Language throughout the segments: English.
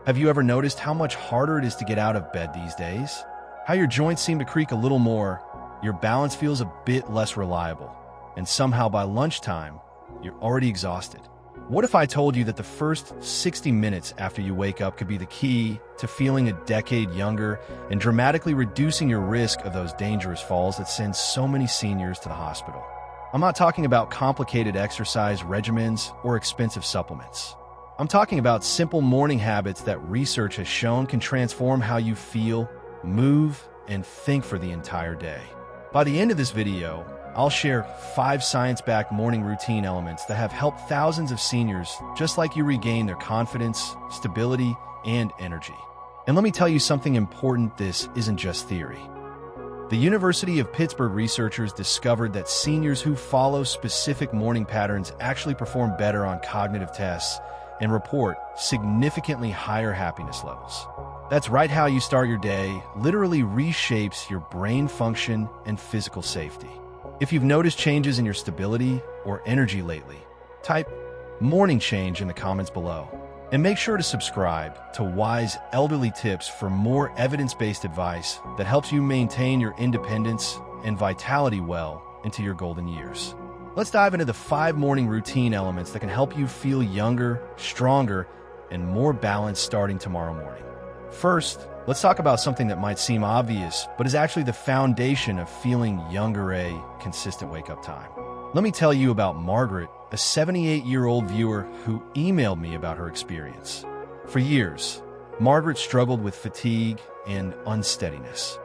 Have you ever noticed how much harder it is to get out of bed these days? How your joints seem to creak a little more, your balance feels a bit less reliable, and somehow by lunchtime, you're already exhausted. What if I told you that the first 60 minutes after you wake up could be the key to feeling a decade younger and dramatically reducing your risk of those dangerous falls that send so many seniors to the hospital? I'm not talking about complicated exercise regimens or expensive supplements. I'm talking about simple morning habits that research has shown can transform how you feel, move, and think for the entire day. By the end of this video, I'll share 5 science-backed morning routine elements that have helped thousands of seniors just like you regain their confidence, stability, and energy. And let me tell you something important, this isn't just theory. The University of Pittsburgh researchers discovered that seniors who follow specific morning patterns actually perform better on cognitive tests and report significantly higher happiness levels. That's right, how you start your day literally reshapes your brain function and physical safety. If you've noticed changes in your stability or energy lately, type morning change in the comments below. And make sure to subscribe to Wise Elderly Tips for more evidence-based advice that helps you maintain your independence and vitality well into your golden years. Let's dive into the 5 morning routine elements that can help you feel younger, stronger, and more balanced starting tomorrow morning. First, let's talk about something that might seem obvious, but is actually the foundation of feeling younger: a consistent wake-up time. Let me tell you about Margaret, a 78-year-old viewer who emailed me about her experience. For years, Margaret struggled with fatigue and unsteadiness.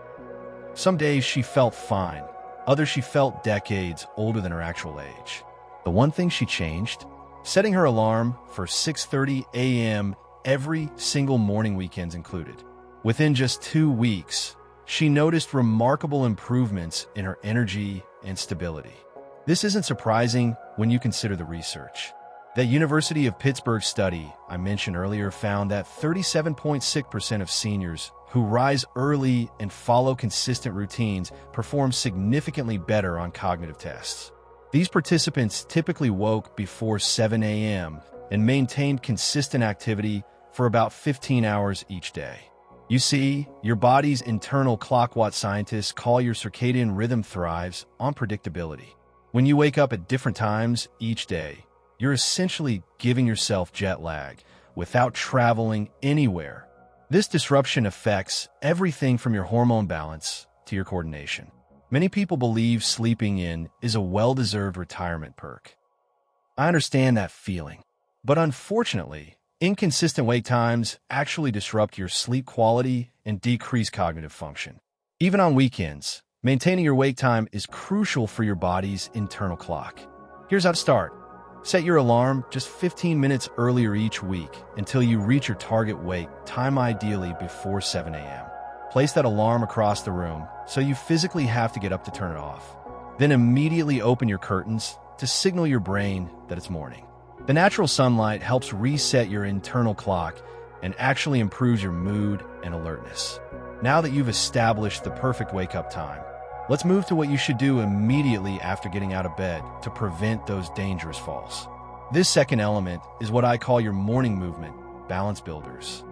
Some days she felt fine, others she felt decades older than her actual age. The one thing she changed? Setting her alarm for 6:30 a.m. every single morning, weekends included. Within just 2 weeks, she noticed remarkable improvements in her energy and stability. This isn't surprising when you consider the research. That University of Pittsburgh study I mentioned earlier found that 37.6% of seniors who rise early and follow consistent routines perform significantly better on cognitive tests. These participants typically woke before 7 a.m. and maintained consistent activity for about 15 hours each day. You see, your body's internal clock, what scientists call your circadian rhythm, thrives on predictability. When you wake up at different times each day, you're essentially giving yourself jet lag without traveling anywhere. This disruption affects everything from your hormone balance to your coordination. Many people believe sleeping in is a well-deserved retirement perk. I understand that feeling, but unfortunately, inconsistent wake times actually disrupt your sleep quality and decrease cognitive function. Even on weekends, maintaining your wake time is crucial for your body's internal clock. Here's how to start. Set your alarm just 15 minutes earlier each week until you reach your target wake time, ideally before 7 a.m. Place that alarm across the room so you physically have to get up to turn it off. Then immediately open your curtains to signal your brain that it's morning. The natural sunlight helps reset your internal clock and actually improves your mood and alertness. Now that you've established the perfect wake-up time, let's move to what you should do immediately after getting out of bed to prevent those dangerous falls. This second element is what I call your morning movement balance builders.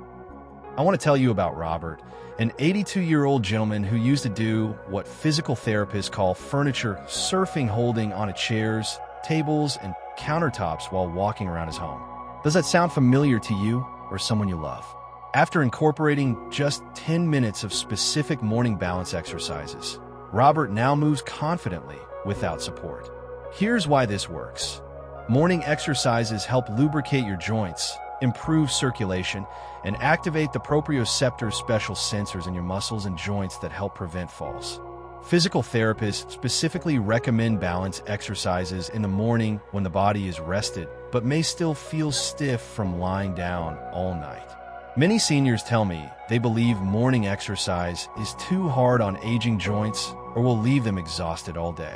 I want to tell you about Robert, an 82-year-old gentleman who used to do what physical therapists call furniture surfing, holding on to chairs, tables, and countertops while walking around his home. Does that sound familiar to you or someone you love? After incorporating just 10 minutes of specific morning balance exercises, Robert now moves confidently without support. Here's why this works. Morning exercises help lubricate your joints, improve circulation, and activate the proprioceptor, special sensors in your muscles and joints that help prevent falls. Physical therapists specifically recommend balance exercises in the morning when the body is rested, but may still feel stiff from lying down all night. Many seniors tell me they believe morning exercise is too hard on aging joints or will leave them exhausted all day.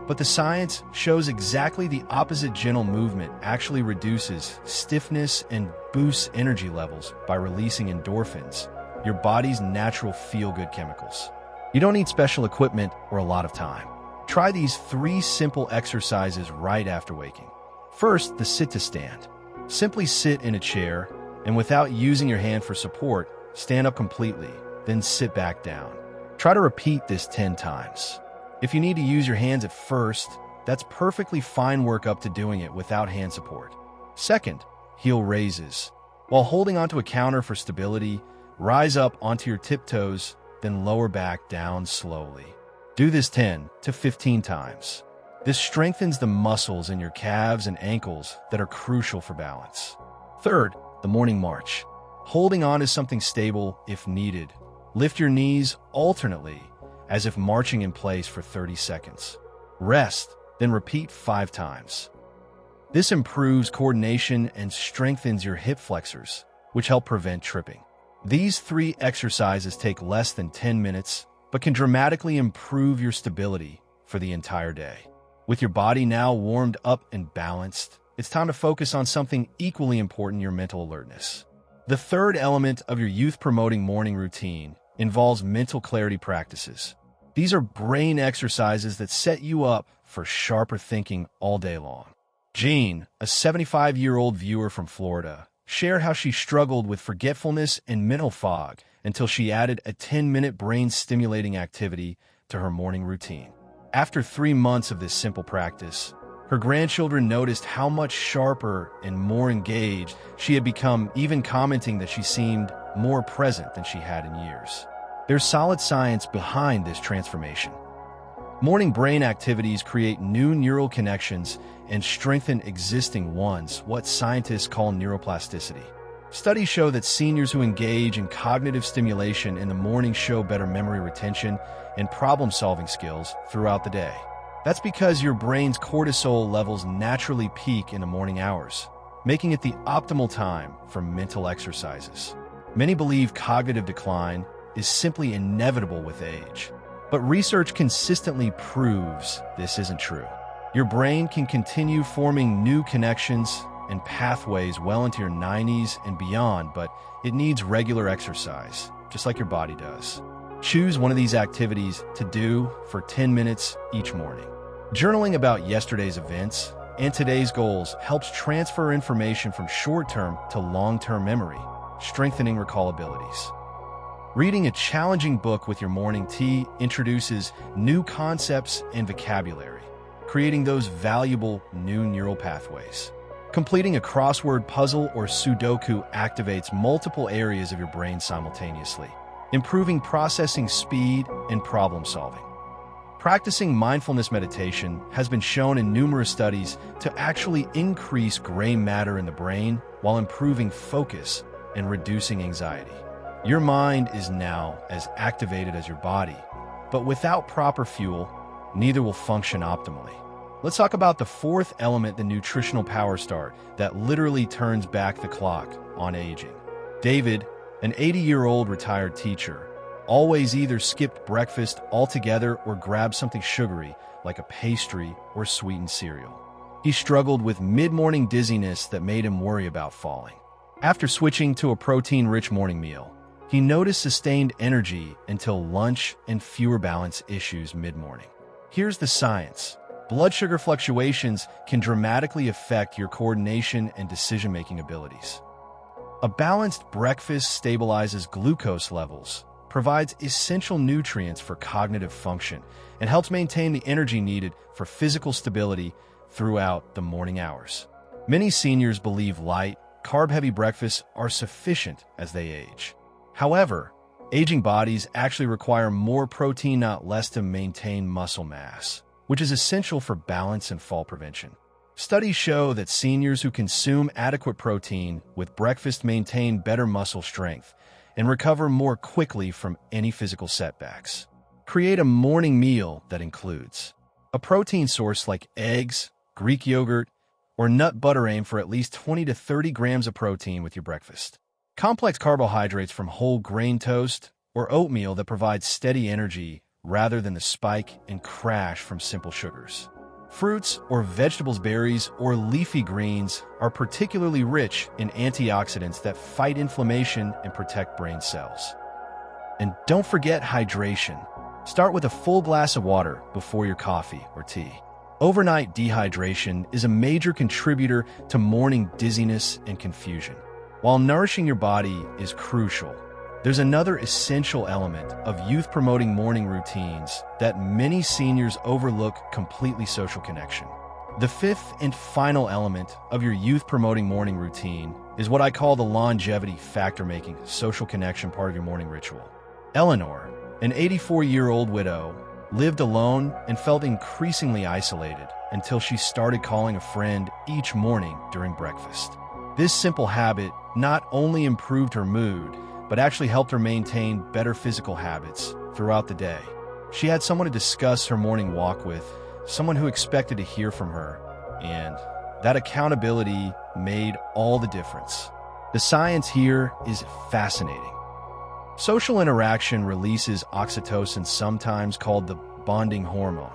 But the science shows exactly the opposite. Gentle movement actually reduces stiffness and boosts energy levels by releasing endorphins, your body's natural feel-good chemicals. You don't need special equipment or a lot of time. Try these 3 simple exercises right after waking. First, the sit to stand. Simply sit in a chair, And without using your hand for support, stand up completely, then sit back down. Try to repeat this 10 times. If you need to use your hands at first, that's perfectly fine. Work up to doing it without hand support. Second, heel raises. While holding onto a counter for stability, rise up onto your tiptoes, then lower back down slowly. Do this 10 to 15 times. This strengthens the muscles in your calves and ankles that are crucial for balance. Third, the morning march. Holding on to something stable if needed. Lift your knees alternately, as if marching in place for 30 seconds. Rest, then repeat 5 times. This improves coordination and strengthens your hip flexors, which help prevent tripping. These 3 exercises take less than 10 minutes, but can dramatically improve your stability for the entire day. With your body now warmed up and balanced, it's time to focus on something equally important: your mental alertness. The third element of your youth-promoting morning routine involves mental clarity practices. These are brain exercises that set you up for sharper thinking all day long. Jean, a 75-year-old viewer from Florida, shared how she struggled with forgetfulness and mental fog until she added a 10-minute brain-stimulating activity to her morning routine. After 3 months of this simple practice, her grandchildren noticed how much sharper and more engaged she had become, even commenting that she seemed more present than she had in years. There's solid science behind this transformation. Morning brain activities create new neural connections and strengthen existing ones, what scientists call neuroplasticity. Studies show that seniors who engage in cognitive stimulation in the morning show better memory retention and problem-solving skills throughout the day. That's because your brain's cortisol levels naturally peak in the morning hours, making it the optimal time for mental exercises. Many believe cognitive decline is simply inevitable with age, but research consistently proves this isn't true. Your brain can continue forming new connections and pathways well into your 90s and beyond, but it needs regular exercise, just like your body does. Choose one of these activities to do for 10 minutes each morning. Journaling about yesterday's events and today's goals helps transfer information from short-term to long-term memory, strengthening recall abilities. Reading a challenging book with your morning tea introduces new concepts and vocabulary, creating those valuable new neural pathways. Completing a crossword puzzle or Sudoku activates multiple areas of your brain simultaneously, improving processing speed and problem solving. Practicing mindfulness meditation has been shown in numerous studies to actually increase gray matter in the brain while improving focus and reducing anxiety. Your mind is now as activated as your body, but without proper fuel, neither will function optimally. Let's talk about the fourth element, the nutritional power start that literally turns back the clock on aging. David, an 80-year-old retired teacher, always either skipped breakfast altogether or grabbed something sugary like a pastry or sweetened cereal. He struggled with mid-morning dizziness that made him worry about falling. After switching to a protein-rich morning meal, he noticed sustained energy until lunch and fewer balance issues mid-morning. Here's the science. Blood sugar fluctuations can dramatically affect your coordination and decision-making abilities. A balanced breakfast stabilizes glucose levels, provides essential nutrients for cognitive function, and helps maintain the energy needed for physical stability throughout the morning hours. Many seniors believe light, carb-heavy breakfasts are sufficient as they age. However, aging bodies actually require more protein, not less, to maintain muscle mass, which is essential for balance and fall prevention. Studies show that seniors who consume adequate protein with breakfast maintain better muscle strength and recover more quickly from any physical setbacks. Create a morning meal that includes a protein source like eggs, Greek yogurt, or nut butter. Aim for at least 20 to 30 grams of protein with your breakfast. Complex carbohydrates from whole grain toast or oatmeal that provide steady energy rather than the spike and crash from simple sugars. Fruits or vegetables, berries, or leafy greens are particularly rich in antioxidants that fight inflammation and protect brain cells. And don't forget hydration. Start with a full glass of water before your coffee or tea. Overnight dehydration is a major contributor to morning dizziness and confusion. While nourishing your body is crucial, there's another essential element of youth-promoting morning routines that many seniors overlook: completely social connection. The fifth and final element of your youth-promoting morning routine is what I call the longevity factor, making social connection part of your morning ritual. Eleanor, an 84-year-old widow, lived alone and felt increasingly isolated until she started calling a friend each morning during breakfast. This simple habit not only improved her mood, but actually helped her maintain better physical habits throughout the day. She had someone to discuss her morning walk with, someone who expected to hear from her, and that accountability made all the difference. The science here is fascinating. Social interaction releases oxytocin, sometimes called the bonding hormone,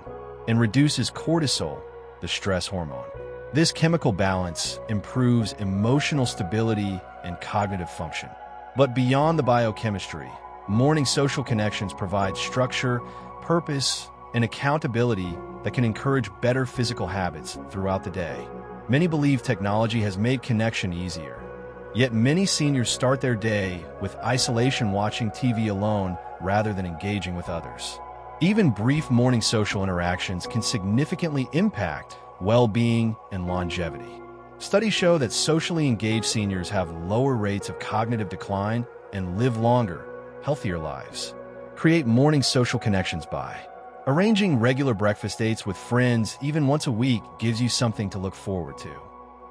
and reduces cortisol, the stress hormone. This chemical balance improves emotional stability and cognitive function. But beyond the biochemistry, morning social connections provide structure, purpose, and accountability that can encourage better physical habits throughout the day. Many believe technology has made connection easier, yet many seniors start their day with isolation, watching TV alone rather than engaging with others. Even brief morning social interactions can significantly impact well-being and longevity. Studies show that socially engaged seniors have lower rates of cognitive decline and live longer, healthier lives. Create morning social connections by arranging regular breakfast dates with friends, even once a week, gives you something to look forward to.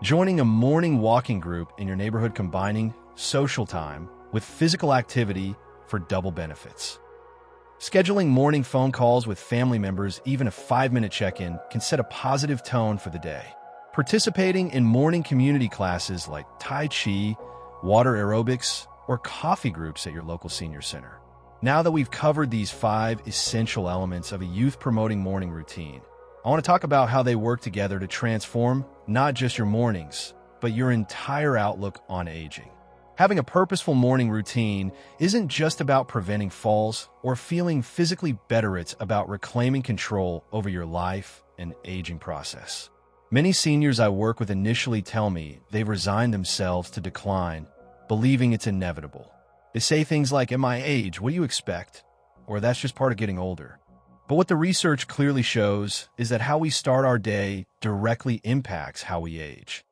Joining a morning walking group in your neighborhood, combining social time with physical activity for double benefits. Scheduling morning phone calls with family members, even a 5-minute check-in, can set a positive tone for the day. Participating in morning community classes like Tai Chi, water aerobics, or coffee groups at your local senior center. Now that we've covered these 5 essential elements of a youth-promoting morning routine, I want to talk about how they work together to transform not just your mornings, but your entire outlook on aging. Having a purposeful morning routine isn't just about preventing falls or feeling physically better, it's about reclaiming control over your life and aging process. Many seniors I work with initially tell me they've resigned themselves to decline, believing it's inevitable. They say things like, "At my age, what do you expect?" Or "That's just part of getting older." But what the research clearly shows is that how we start our day directly impacts how we age.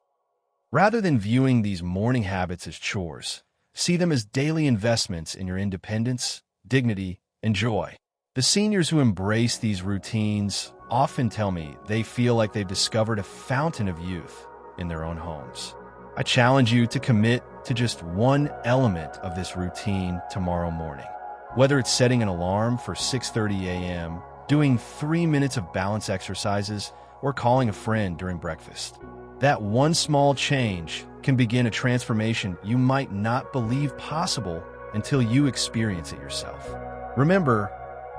Rather than viewing these morning habits as chores, see them as daily investments in your independence, dignity, and joy. The seniors who embrace these routines often tell me they feel like they've discovered a fountain of youth in their own homes. I challenge you to commit to just one element of this routine tomorrow morning. Whether it's setting an alarm for 6:30 a.m., doing 3 minutes of balance exercises, or calling a friend during breakfast. That one small change can begin a transformation you might not believe possible until you experience it yourself. Remember,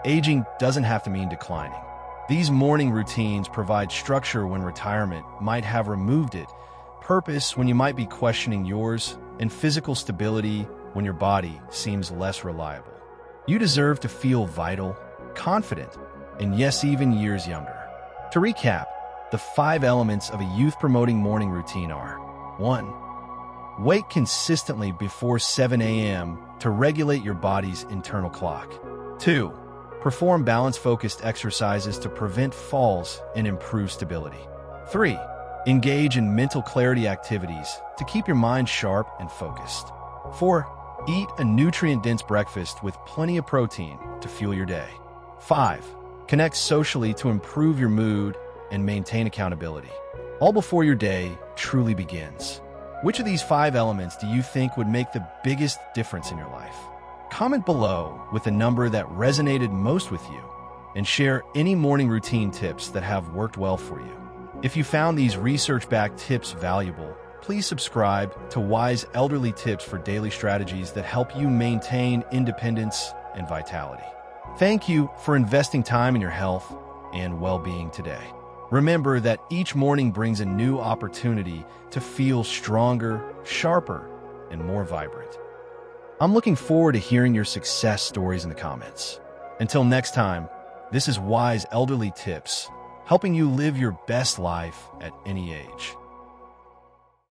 aging doesn't have to mean declining. These morning routines provide structure when retirement might have removed it, purpose when you might be questioning yours, and physical stability when your body seems less reliable. You deserve to feel vital, confident, and yes, even years younger. To recap, the 5 elements of a youth-promoting morning routine are: 1. Wake consistently before 7 a.m. to regulate your body's internal clock. 2. Perform balance-focused exercises to prevent falls and improve stability. 3. Engage in mental clarity activities to keep your mind sharp and focused. 4. Eat a nutrient-dense breakfast with plenty of protein to fuel your day. 5. Connect socially to improve your mood and maintain accountability, all before your day truly begins. Which of these 5 elements do you think would make the biggest difference in your life? Comment below with the number that resonated most with you, and share any morning routine tips that have worked well for you. If you found these research-backed tips valuable, please subscribe to Wise Elderly Tips for daily strategies that help you maintain independence and vitality. Thank you for investing time in your health and well-being today. Remember that each morning brings a new opportunity to feel stronger, sharper, and more vibrant. I'm looking forward to hearing your success stories in the comments. Until next time, this is Wise Elderly Tips, helping you live your best life at any age.